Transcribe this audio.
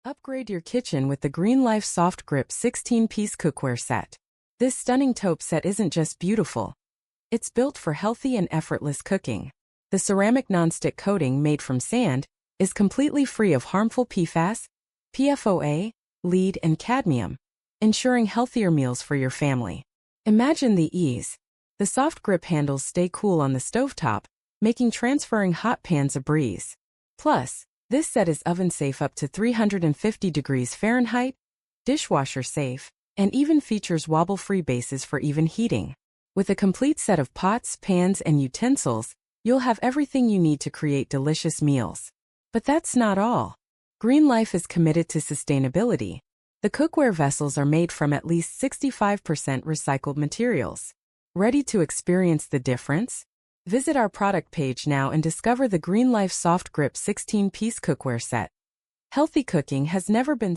Upgrade your kitchen with the GreenLife Soft Grip 16-piece cookware set. This stunning taupe set isn't just beautiful. It's built for healthy and effortless cooking. The ceramic nonstick coating made from sand is completely free of harmful PFAS, PFOA, lead, and cadmium, ensuring healthier meals for your family. Imagine the ease. The soft grip handles stay cool on the stovetop, making transferring hot pans a breeze. Plus, this set is oven-safe up to 350 degrees Fahrenheit, dishwasher safe, and even features wobble-free bases for even heating. With a complete set of pots, pans, and utensils, you'll have everything you need to create delicious meals. But that's not all. GreenLife is committed to sustainability. The cookware vessels are made from at least 65% recycled materials. Ready to experience the difference? Visit our product page now and discover the GreenLife Soft Grip 16-piece cookware set. Healthy cooking has never been